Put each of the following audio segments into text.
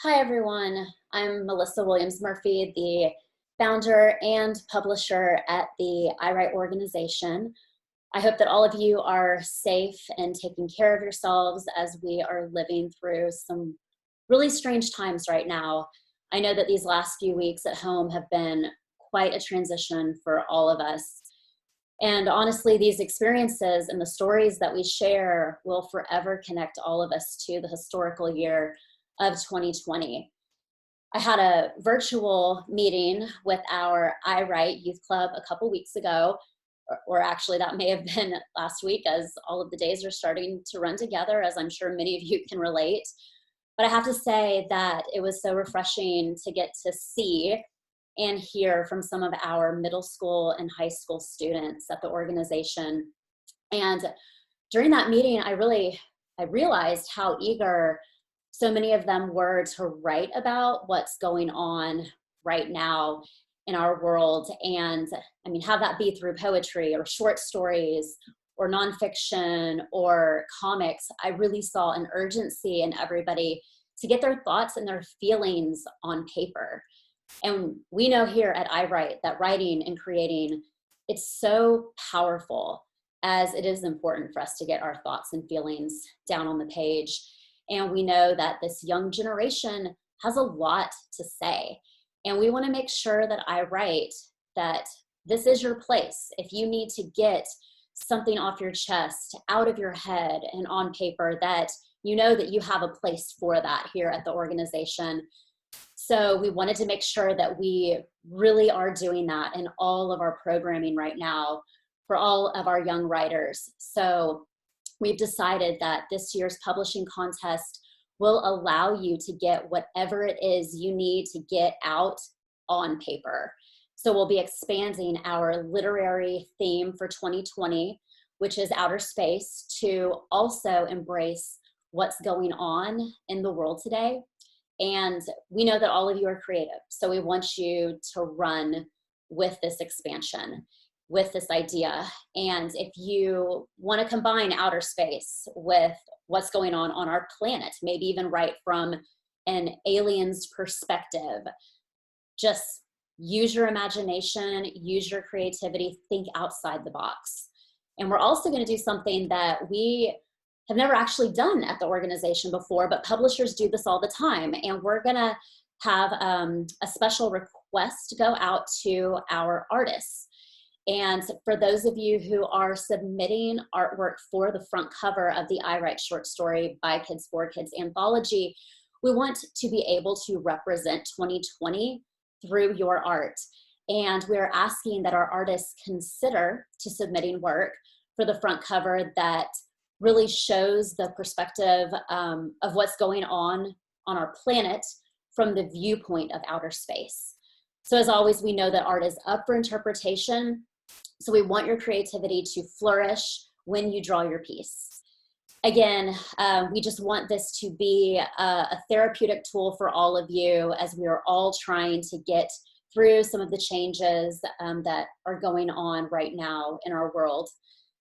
Hi, everyone. I'm Melissa Williams Murphy, the founder and publisher at the iWRITE organization. I hope that all of you are safe and taking care of yourselves as we are living through some really strange times right now. I know that these last few weeks at home have been quite a transition for all of us. And honestly, these experiences and the stories that we share will forever connect all of us to the historical year of 2020. I had a virtual meeting with our iWRITE Youth Club a couple weeks ago, or actually that may have been last week, as all of the days are starting to run together, as I'm sure many of you can relate. But I have to say that it was so refreshing to get to see and hear from some of our middle school and high school students at the organization. And during that meeting, I realized how eager so many of them were to write about what's going on right now in our world. And I mean, have that be through poetry or short stories or nonfiction or comics. I really saw an urgency in everybody to get their thoughts and their feelings on paper. And we know here at iWRITE that writing and creating, it's so powerful, as it is important for us to get our thoughts and feelings down on the page. And we know that this young generation has a lot to say. And we want to make sure that iWRITE, that this is your place. If you need to get something off your chest, out of your head and on paper, that you know that you have a place for that here at the organization. So we wanted to make sure that we really are doing that in all of our programming right now for all of our young writers. So we've decided that this year's publishing contest will allow you to get whatever it is you need to get out on paper. So we'll be expanding our literary theme for 2020, which is outer space, to also embrace what's going on in the world today. And we know that all of you are creative, so we want you to run with this expansion, with this idea. And if you want to combine outer space with what's going on our planet, maybe even write from an alien's perspective, just use your imagination, use your creativity, think outside the box. And we're also going to do something that we have never actually done at the organization before, but publishers do this all the time. And we're going to have a special request go out to our artists. And for those of you who are submitting artwork for the front cover of the iWRITE short story by Kids for Kids anthology, we want to be able to represent 2020 through your art. And we're asking that our artists consider to submitting work for the front cover that really shows the perspective of what's going on our planet from the viewpoint of outer space. So as always, we know that art is up for interpretation. So we want your creativity to flourish when you draw your piece. Again, we just want this to be a therapeutic tool for all of you as we are all trying to get through some of the changes that are going on right now in our world.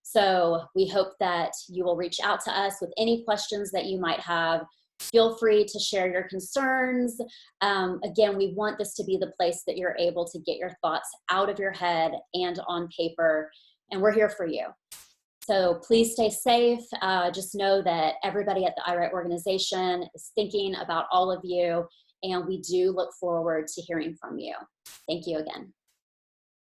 So we hope that you will reach out to us with any questions that you might have. Feel free to share your concerns. Again, we want this to be the place that you're able to get your thoughts out of your head and on paper, and we're here for you. So please stay safe. Just know that everybody at the iWRITE organization is thinking about all of you, and we do look forward to hearing from you. Thank you again.